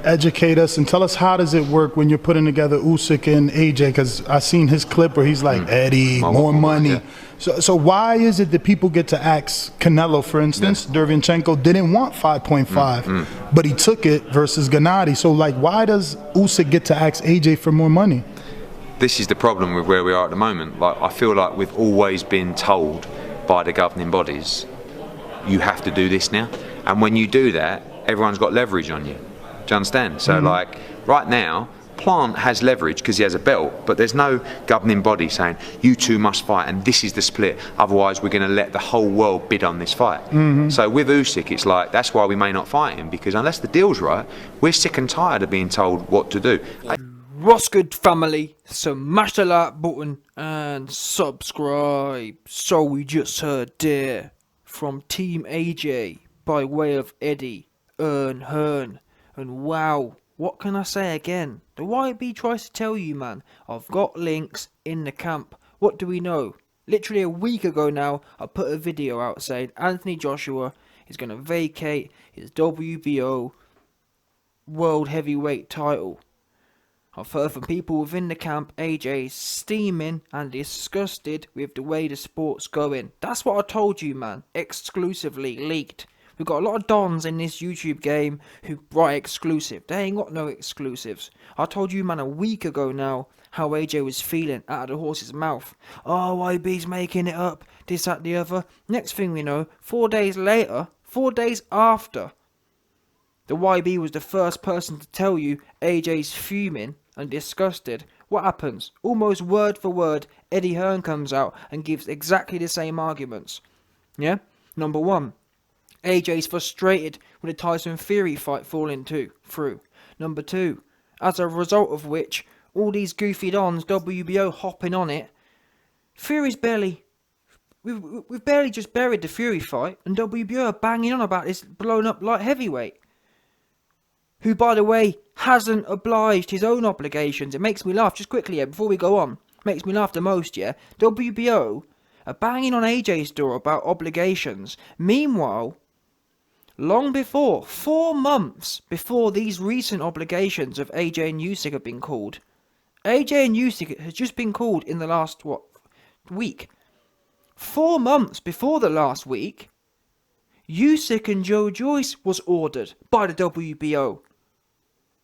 educate us and tell us, how does it work when you're putting together Usyk and AJ? Because I seen his clip where he's like, Eddie, more money. Yeah. So why is it that people get to ask Canelo, for instance, Derevyanchenko didn't want 5.5, but he took it versus Gennady. So like, why does Usyk get to ask AJ for more money? This is the problem with where we are at the moment. Like, I feel like we've always been told by the governing bodies, you have to do this now. And when you do that, everyone's got leverage on you. Do you understand? So like, right now, Plant has leverage because he has a belt, but there's no governing body saying, you two must fight and this is the split, otherwise we're going to let the whole world bid on this fight. So with Usyk, it's like, that's why we may not fight him, because unless the deal's right, we're sick and tired of being told what to do. What's good, family? Smash the like button and subscribe. So we just heard there from Team AJ by way of Eddie Hearn, and wow, what can I say again? The YB tries to tell you, man, I've got links in the camp. What do we know? Literally a week ago now, I put a video out saying Anthony Joshua is going to vacate his WBO World Heavyweight title. I've heard from people within the camp, AJ's steaming and disgusted with the way the sport's going. That's what I told you, man. Exclusively leaked. We've got a lot of dons in this YouTube game who write exclusive. They ain't got no exclusives. I told you, man, a week ago now how AJ was feeling out of the horse's mouth. Oh, YB's making it up. This, that, the other. Next thing we know, 4 days later, 4 days after, the YB was the first person to tell you AJ's fuming and disgusted. What happens? Almost word for word, Eddie Hearn comes out and gives exactly the same arguments. Yeah? Number one, AJ's frustrated with the Tyson Fury fight falling through. Number two, as a result of which, all these goofy dons, WBO hopping on it. Fury's barely... We've barely just buried the Fury fight, and WBO are banging on about this blown up light heavyweight, who, by the way, hasn't obliged his own obligations. It makes me laugh, just quickly, before we go on. Makes me laugh the most, yeah. WBO are banging on AJ's door about obligations. Meanwhile, long before, 4 months before these recent obligations of AJ and Usyk have been called, AJ and Usyk has just been called in the last, week. 4 months before the last week, Usyk and Joe Joyce was ordered by the WBO.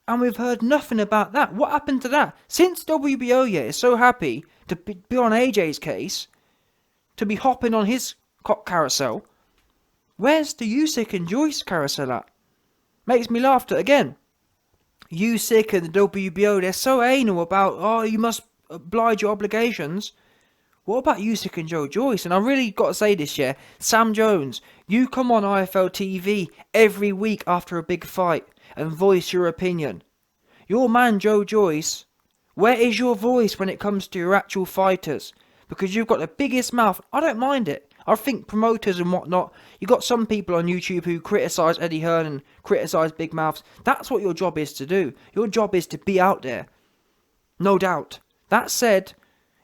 And we've heard nothing about that. What happened to that? Since WBO, is so happy to be on AJ's case, to be hopping on his carousel, where's the Usyk and Joyce carousel at? Makes me laugh again. Usyk and the WBO, they're so anal about, oh, you must oblige your obligations. What about Usyk and Joe Joyce? And I really got to say this, Sam Jones, you come on IFL TV every week after a big fight and voice your opinion. Your man Joe Joyce, where is your voice when it comes to your actual fighters? Because you've got the biggest mouth. I don't mind it. I think promoters and whatnot, you got some people on YouTube who criticise Eddie Hearn and criticise big mouths. That's what your job is to do. Your job is to be out there. No doubt. That said,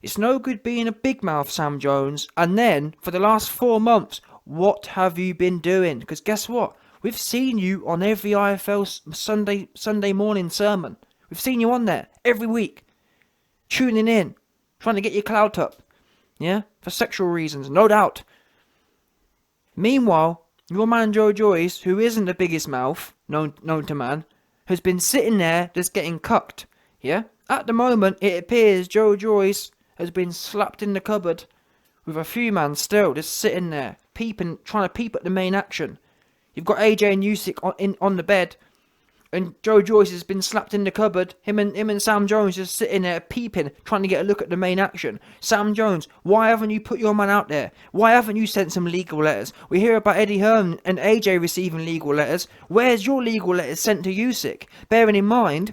it's no good being a big mouth, Sam Jones. And then, for the last 4 months, what have you been doing? Because guess what? We've seen you on every IFL Sunday morning sermon. We've seen you on there every week. Tuning in. Trying to get your clout up. Yeah? For sexual reasons, no doubt. Meanwhile, your man Joe Joyce, who isn't the biggest mouth known to man, has been sitting there just getting cucked. Yeah? At the moment, it appears Joe Joyce has been slapped in the cupboard with a few man still just sitting there, peeping, trying to peep at the main action. You've got AJ and Usyk on the bed, and Joe Joyce has been slapped in the cupboard. Him and Sam Jones just sitting there peeping, trying to get a look at the main action. Sam Jones, why haven't you put your man out there? Why haven't you sent some legal letters? We hear about Eddie Hearn and AJ receiving legal letters. Where's your legal letters sent to Usyk? Bearing in mind,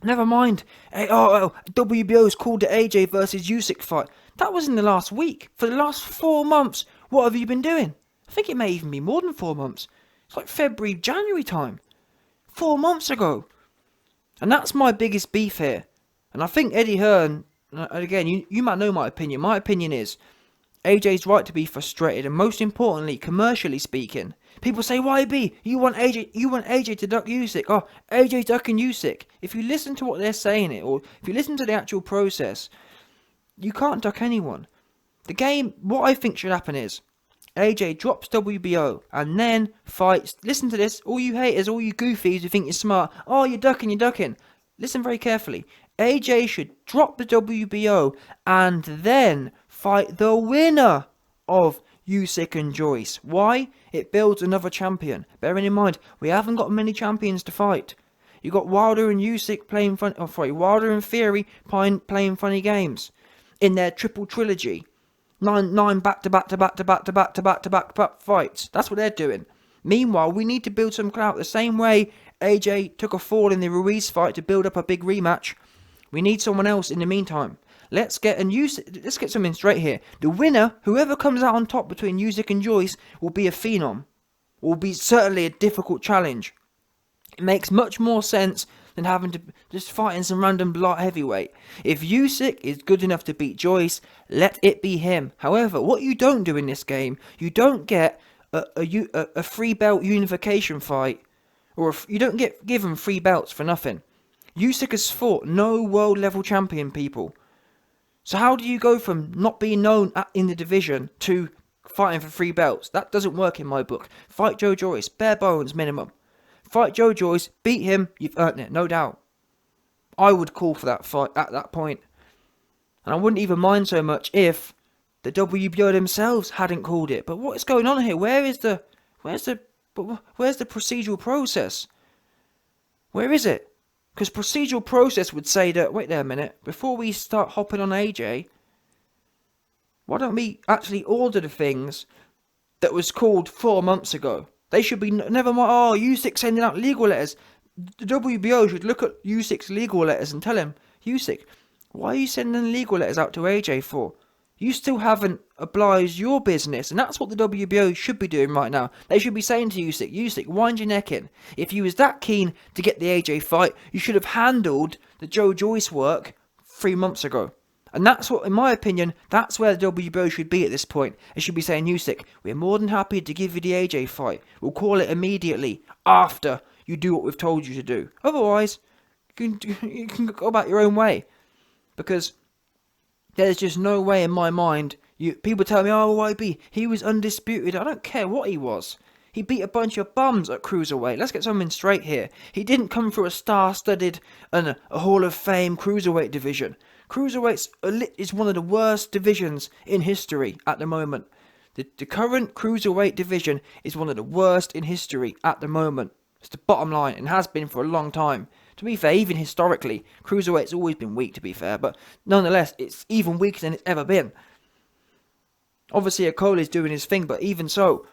never mind. WBO's called the AJ versus Usyk fight. That was in the last week. For the last 4 months, what have you been doing? I think it may even be more than 4 months. It's like February, January time. 4 months ago. And that's my biggest beef here. And I think Eddie Hearn, again, you might know my opinion. My opinion is, AJ's right to be frustrated, and most importantly, commercially speaking, people say, YB, you want AJ to duck Usyk. Oh, AJ's ducking Usyk. If you listen to what they're saying, or if you listen to the actual process, you can't duck anyone. The game, what I think should happen is, AJ drops WBO and then fights. Listen to this, all you haters, all you goofies who think you're smart. Oh, you're ducking. Listen very carefully. AJ should drop the WBO and then fight the winner of Usyk and Joyce. Why? It builds another champion. Bearing in mind, we haven't got many champions to fight. You got Wilder and Usyk playing fun. Oh, sorry, Wilder and Fury playing funny games in their triple trilogy. Nine back-to-back fights. That's what they're doing. Meanwhile, we need to build some clout the same way AJ took a fall in the Ruiz fight to build up a big rematch. We need someone else in the meantime. Let's get something straight here. The winner, whoever comes out on top between Usyk and Joyce, will be a phenom. Will be certainly a difficult challenge. It makes much more sense than having to just fighting some random light heavyweight. If Usyk is good enough to beat Joyce, let it be him. However, what you don't do in this game, you don't get a free belt unification fight, or you don't give him free belts for nothing. Usyk has fought no world level champion people. So how do you go from not being known in the division to fighting for free belts? That doesn't work in my book. Fight Joe Joyce, bare bones minimum. Fight Joe Joyce, beat him, you've earned it, no doubt. I would call for that fight at that point. And I wouldn't even mind so much if the WBO themselves hadn't called it. But what is going on here? Where's the procedural process? Where is it? Because procedural process would say that, wait there a minute, before we start hopping on AJ, why don't we actually order the things that was called 4 months ago? They should be, never mind, oh, Usyk sending out legal letters. The WBO should look at Usyk's legal letters and tell him, Usyk, why are you sending legal letters out to AJ for? You still haven't obliged your business, and that's what the WBO should be doing right now. They should be saying to Usyk, wind your neck in. If you was that keen to get the AJ fight, you should have handled the Joe Joyce work 3 months ago. And that's what, in my opinion, that's where the WBO should be at this point. It should be saying, Usyk, we're more than happy to give you the AJ fight. We'll call it immediately after you do what we've told you to do. Otherwise, you can go about your own way. Because there's just no way in my mind. People tell me, oh, YB, he was undisputed. I don't care what he was. He beat a bunch of bums at cruiserweight. Let's get something straight here. He didn't come through a star-studded and a Hall of Fame cruiserweight division. Cruiserweight is one of the worst divisions in history at the moment. The current cruiserweight division is one of the worst in history at the moment. It's the bottom line, and has been for a long time. To be fair, even historically, cruiserweight's always been weak, to be fair, but nonetheless, it's even weaker than it's ever been. Obviously, Okole's doing his thing, but even so,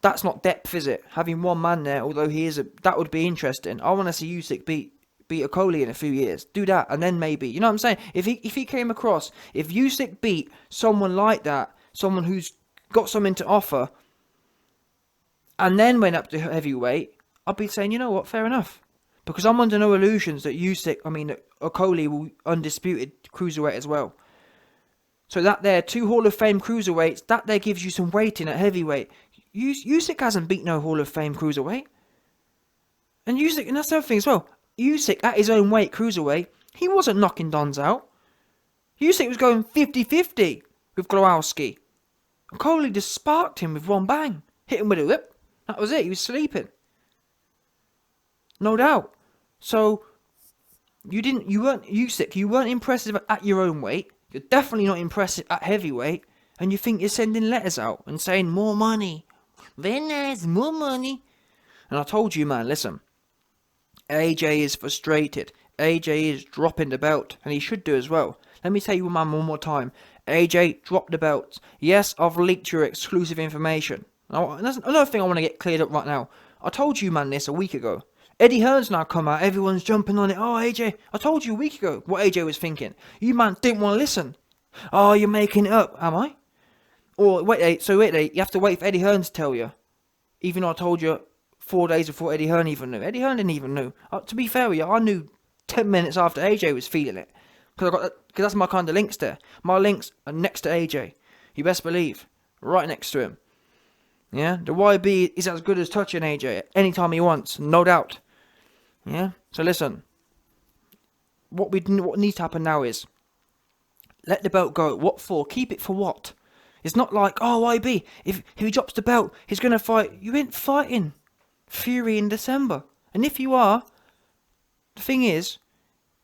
that's not depth, is it? Having one man there, although that would be interesting. I want to see Usyk beat Okole in a few years. Do that, and then maybe, you know what I'm saying? If he came across, if Usyk beat someone like that, someone who's got something to offer, and then went up to heavyweight, I'd be saying, you know what, fair enough. Because I'm under no illusions that Okole will undisputed cruiserweight as well. So that there, 2 Hall of Fame cruiserweights, that there gives you some weighting at heavyweight. Usyk hasn't beat no Hall of Fame cruiserweight. And that's the other thing as well. Usyk, at his own weight, cruiserweight, he wasn't knocking Dons out. Usyk was going 50-50 with Glowowski. Okole just sparked him with one bang. Hit him with a whip. That was it. He was sleeping. No doubt. So, you weren't impressive at your own weight. You're definitely not impressive at heavyweight. And you think you're sending letters out and saying, more money. Very nice, more money. And I told you, man, listen. AJ is frustrated. AJ is dropping the belt. And he should do as well. Let me tell you, man, one more time. AJ, drop the belt. Yes, I've leaked your exclusive information. Now, that's another thing I want to get cleared up right now. I told you, man, this a week ago. Eddie Hearn's now come out. Everyone's jumping on it. Oh, AJ. I told you a week ago what AJ was thinking. You, man, didn't want to listen. Oh, you're making it up. Am I? Or, wait, you have to wait for Eddie Hearn to tell you. Even though I told you 4 days before Eddie Hearn even knew. Eddie Hearn didn't even know. To be fair with you, I knew 10 minutes after AJ was feeling it. Because that's my kind of links there. My links are next to AJ. You best believe. Right next to him. Yeah? The YB is as good as touching AJ anytime he wants, no doubt. Yeah? So listen. What needs to happen now is let the belt go. What for? Keep it for what? It's not like, oh, YB, if he drops the belt, he's going to fight. You ain't fighting Fury in December. And if you are, the thing is,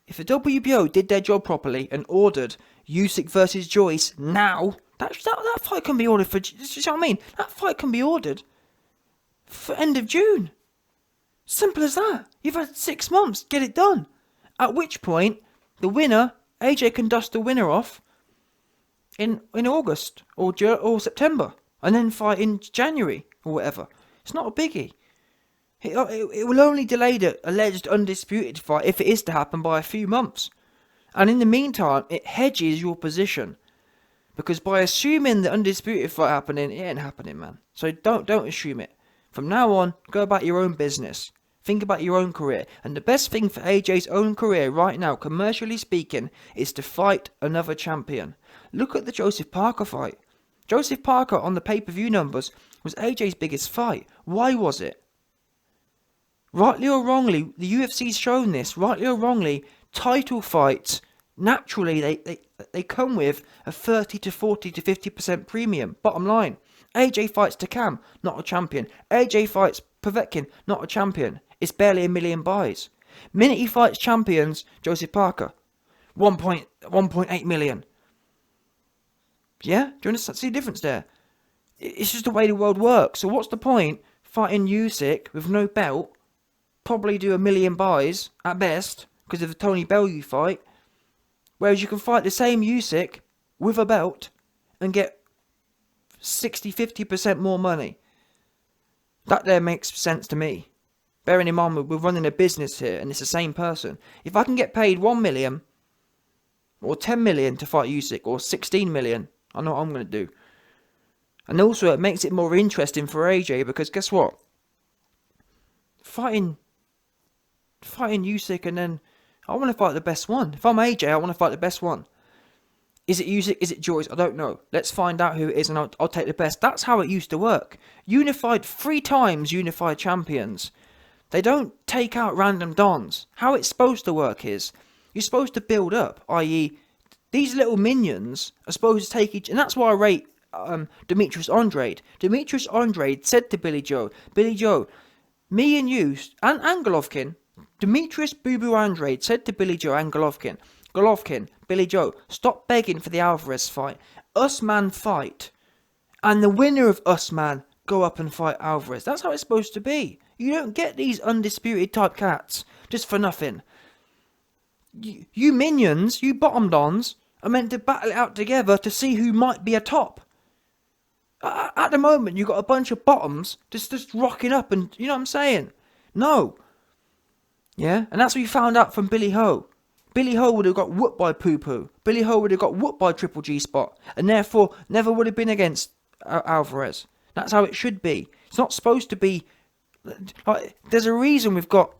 if the WBO did their job properly and ordered Usyk versus Joyce now, that fight can be ordered for, you know what I mean? That fight can be ordered for end of June. Simple as that. You've had 6 months, get it done. At which point, the winner, AJ can dust the winner off in August or September, and then fight in January or whatever. It's not a biggie. It will only delay the alleged undisputed fight if it is to happen by a few months. And in the meantime, it hedges your position. Because by assuming the undisputed fight happening, it ain't happening, man. So don't assume it. From now on, go about your own business. Think about your own career. And the best thing for AJ's own career right now, commercially speaking, is to fight another champion. Look at the Joseph Parker fight. Joseph Parker on the pay-per-view numbers was AJ's biggest fight. Why was it? Rightly or wrongly, the UFC's shown this. Rightly or wrongly, title fights, naturally, they come with a 30 to 40 to 50% premium. Bottom line. AJ fights Takam, not a champion. AJ fights Povetkin, not a champion. It's barely 1 million buys. Minute he fights champions, Joseph Parker, 1.8 million. Yeah? Do you understand? See the difference there? It's just the way the world works. So what's the point fighting Usyk with no belt? Probably do 1 million buys at best because of the Tony Bellew fight. Whereas you can fight the same Usyk with a belt and get 60-50% more money. That there makes sense to me. Bearing in mind we're running a business here and it's the same person. If I can get paid 1 million or 10 million to fight Usyk or 16 million, I know what I'm going to do. And also it makes it more interesting for AJ because guess what? Fighting Usyk and then I want to fight the best one. If I'm AJ, I want to fight the best one. Is it Usyk? Is it Joyce? I don't know. Let's find out who it is and I'll take the best. That's how it used to work. Unified 3 times unified champions. They don't take out random dons. How it's supposed to work is you're supposed to build up, i.e. these little minions are supposed to take each... And that's why I rate Demetrius Andrade. Demetrius Andrade said to Billy Joe, me and you, and Golovkin, Demetrius Boo Boo Andrade said to Billy Joe and Golovkin, Billy Joe, stop begging for the Alvarez fight. Us man fight. And the winner of Us man go up and fight Alvarez. That's how it's supposed to be. You don't get these undisputed type cats just for nothing. You minions, you bottom dons, are meant to battle it out together to see who might be a top. At the moment, you've got a bunch of bottoms just rocking up and, you know what I'm saying? No. Yeah? And that's what you found out from Billy Ho. Billy Ho would have got whooped by Poo Poo. Billy Ho would have got whooped by Triple G Spot. And therefore, never would have been against Alvarez. That's how it should be. It's not supposed to be... Like, there's a reason we've got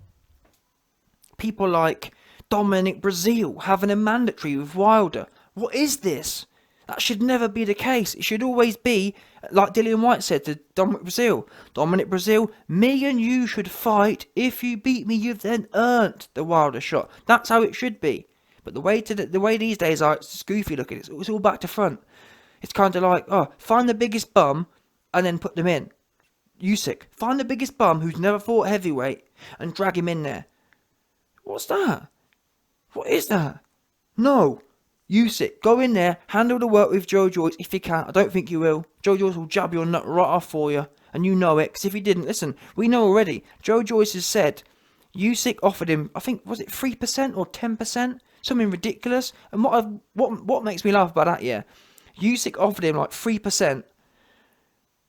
people like Dominic Breazeale having a mandatory with Wilder. What is this? That should never be the case. It should always be, like Dillian White said to Dominic Breazeale, me and you should fight. If you beat me, you've then earned the Wilder shot. That's how it should be. But the way these days are, it's goofy looking. It's all back to front. It's kind of like, find the biggest bum and then put them in. Usyk, find the biggest bum who's never fought heavyweight and drag him in there. What's that? What is that? No. Usyk, go in there, handle the work with Joe Joyce if you can. I don't think you will. Joe Joyce will jab your nut right off for you. And you know it, because if he didn't, listen, we know already. Joe Joyce has said Usyk offered him, I think, was it 3% or 10%? Something ridiculous. And what makes me laugh about that, yeah? Usyk offered him like 3%.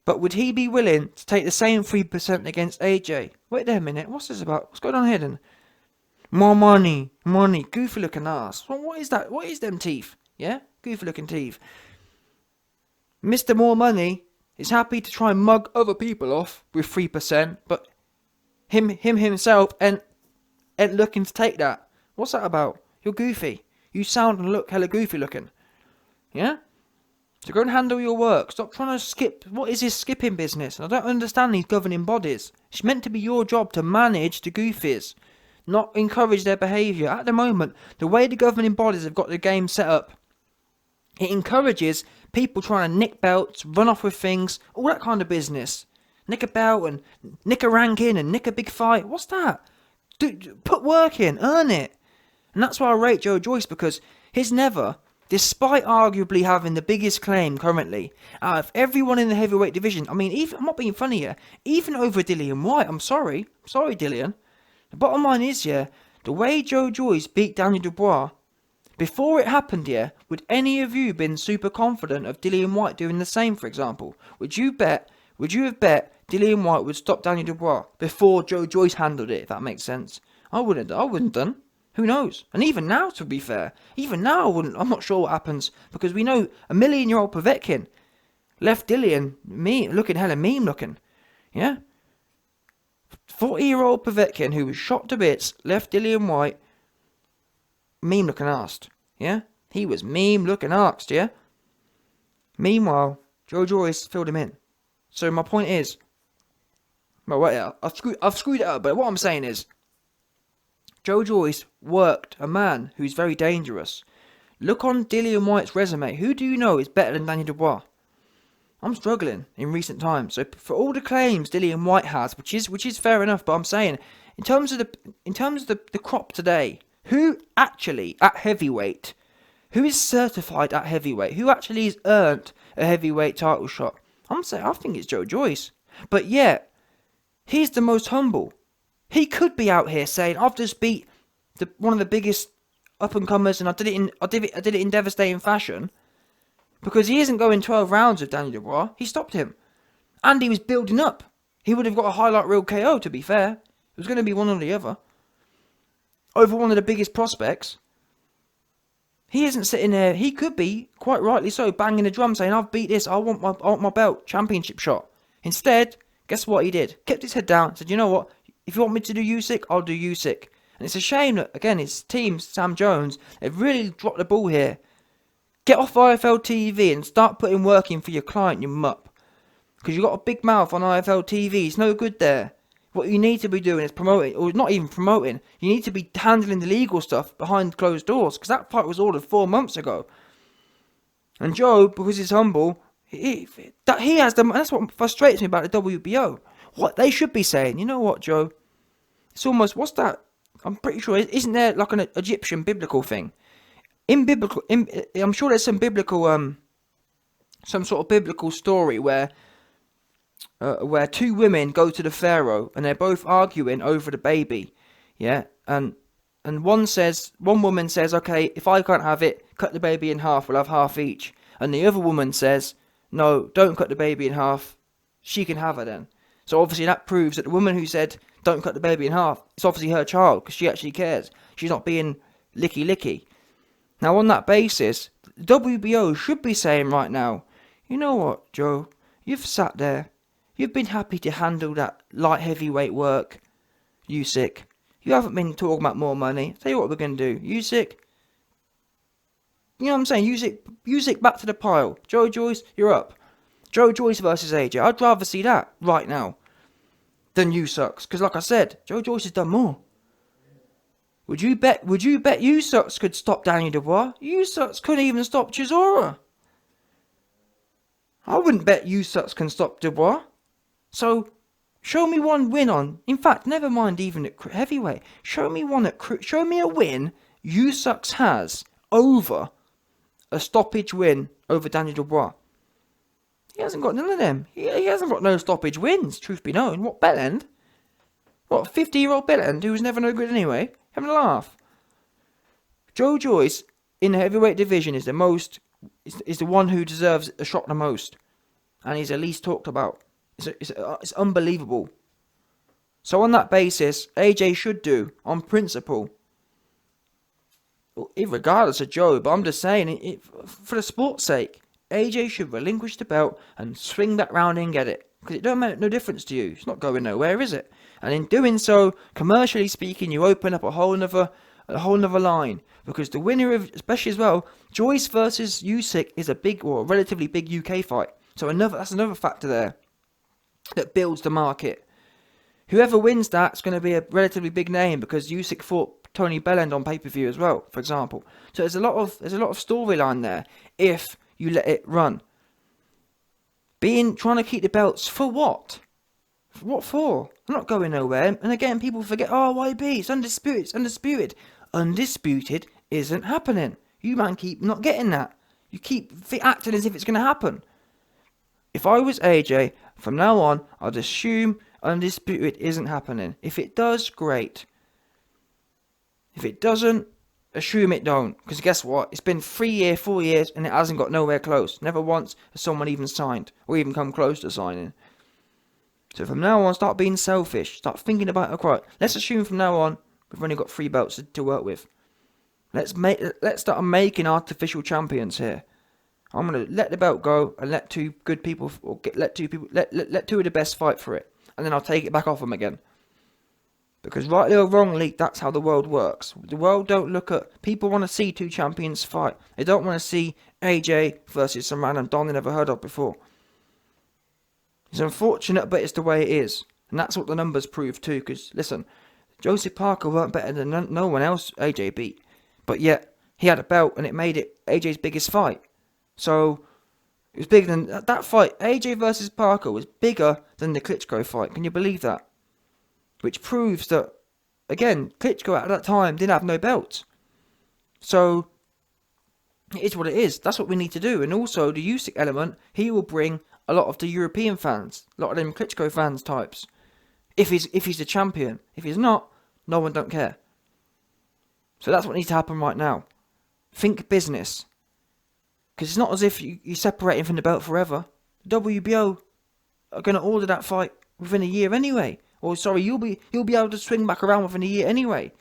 But would he be willing to take the same 3% against AJ? Wait there a minute, what's this about? What's going on here then? More money, goofy looking ass. Well, what is that? What is them teeth? Yeah? Goofy looking teeth. Mr. More Money is happy to try and mug other people off with 3%, but himself ain't looking to take that. What's that about? You're goofy. You sound and look hella goofy looking. Yeah? So go and handle your work. Stop trying to skip. What is this skipping business? I don't understand these governing bodies. It's meant to be your job to manage the goofies, not encourage their behaviour. At the moment, the way the governing bodies have got the game set up, it encourages people trying to nick belts, run off with things, all that kind of business. Nick a belt and nick a ranking and nick a big fight. What's that? Put work in, earn it. And that's why I rate Joe Joyce, because he's never, despite arguably having the biggest claim currently out of everyone in the heavyweight division, I mean, even, I'm not being funny here, even over Dillian White, I'm sorry Dillian. The bottom line is, yeah, the way Joe Joyce beat Daniel Dubois, before it happened, yeah, would any of you been super confident of Dillian White doing the same, for example? Would you have bet Dillian White would stop Daniel Dubois before Joe Joyce handled it, if that makes sense? I wouldn't done. Who knows? And even now, to be fair, even now I'm not sure what happens, because we know a million-year-old Povetkin left Dillian looking hella meme looking. Yeah? 40-year-old Povetkin who was shot to bits left Dillian White meme looking arsed. Yeah? He was meme looking arsed, yeah? Meanwhile, Joe Joyce filled him in. So my point is, well, wait, I've screwed it up, but what I'm saying is, Joe Joyce worked a man who's very dangerous. Look on Dillian White's resume. Who do you know is better than Daniel Dubois? I'm struggling in recent times. So for all the claims Dillian White has, which is fair enough, but I'm saying in terms of the crop today, who actually at heavyweight, who is certified at heavyweight, who actually has earned a heavyweight title shot? I think it's Joe Joyce. But yet, he's the most humble. He could be out here saying, "I've just beat one of the biggest up and comers, and I did it in devastating fashion," because he isn't going 12 rounds with Daniel Dubois. He stopped him, and he was building up. He would have got a highlight reel KO. To be fair, it was going to be one or the other over one of the biggest prospects. He isn't sitting there. He could be, quite rightly so, banging the drum saying, "I've beat this. I want my belt, championship shot." Instead, guess what he did? Kept his head down. Said, "You know what? If you want me to do Usyk, I'll do Usyk." And it's a shame that, again, his team, Sam Jones, they've really dropped the ball here. Get off IFL TV and start putting work in for your client, you mup. Because you've got a big mouth on IFL TV. It's no good there. What you need to be doing is promoting, or not even promoting. You need to be handling the legal stuff behind closed doors. Because that fight was ordered 4 months ago. And Joe, because he's humble, he has the... That's what frustrates me about the WBO. What they should be saying, you know what, Joe? It's almost, what's that? I'm pretty sure, isn't there like an Egyptian biblical thing? I'm sure there's some biblical, some sort of biblical story where two women go to the Pharaoh and they're both arguing over the baby, yeah, and one woman says, "Okay, if I can't have it, cut the baby in half. We'll have half each." And the other woman says, "No, don't cut the baby in half. She can have her then." So obviously that proves that the woman who said, "Don't cut the baby in half," it's obviously her child, because she actually cares. She's not being licky. Now on that basis, the WBO should be saying right now, "You know what, Joe? You've sat there. You've been happy to handle that light heavyweight work, Usyk. You haven't been talking about more money. Tell you what we're going to do, Usyk. You know what I'm saying? Usyk back to the pile. Joe Joyce, you're up. Joe Joyce versus AJ. I'd rather see that right now than Usyk, because like I said, Joe Joyce has done more. Would you bet Usyk could stop Daniel Dubois? Usyk couldn't even stop Chisora. I wouldn't bet Usyk can stop Dubois. So show me one win on. In fact, never mind even at heavyweight. Show me a win Usyk has over a stoppage win over Daniel Dubois. He hasn't got none of them. He hasn't got no stoppage wins, truth be known. What, Bellend? What, 50-year-old Bellend, who was never no good anyway? Having a laugh. Joe Joyce, in the heavyweight division, is the one who deserves a shot the most. And he's the least talked about. It's unbelievable. So on that basis, AJ should do, on principle. Regardless of Joe, but I'm just saying, for the sport's sake, AJ should relinquish the belt and swing back round and get it. Because it don't make no difference to you. It's not going nowhere, is it? And in doing so, commercially speaking, you open up a whole other a whole nother line. Because the winner of, especially as well, Joyce versus Usyk is a big, or a relatively big UK fight. So that's another factor there that builds the market. Whoever wins that's going to be a relatively big name, because Usyk fought Tony Belland on pay-per-view as well, for example. So there's a lot of storyline there if you let it run. Trying to keep the belts for what? What for? I'm not going nowhere. And again, people forget, oh, YB, it's undisputed, it's undisputed. Undisputed isn't happening. You man keep not getting that. You keep acting as if it's going to happen. If I was AJ, from now on, I'd assume undisputed isn't happening. If it does, great. If it doesn't, assume it don't. Because guess what? It's been 4 years, and it hasn't got nowhere close. Never once has someone even signed, or even come close to signing. So from now on, start being selfish. Start thinking about it. Right, let's assume from now on, we've only got 3 belts to work with. Let's start making artificial champions here. I'm gonna let the belt go and let 2 good people, let 2 of the best fight for it, and then I'll take it back off them again. Because rightly or wrongly, that's how the world works. The world don't look at... People want to see 2 champions fight. They don't want to see AJ versus some random Don they never heard of before. It's unfortunate, but it's the way it is. And that's what the numbers prove too. Because, listen, Joseph Parker weren't better than no one else AJ beat. But yet, he had a belt and it made it AJ's biggest fight. So, it was bigger than... That fight, AJ versus Parker, was bigger than the Klitschko fight. Can you believe that? Which proves that, again, Klitschko at that time didn't have no belt. So, it is what it is. That's what we need to do. And also, the Usyk element, he will bring a lot of the European fans. A lot of them Klitschko fans types. If he's the champion. If he's not, no one don't care. So that's what needs to happen right now. Think business. Because it's not as if you're separating from the belt forever. The WBO are going to order that fight within a year anyway. Or sorry, you'll be able to swing back around within a year anyway.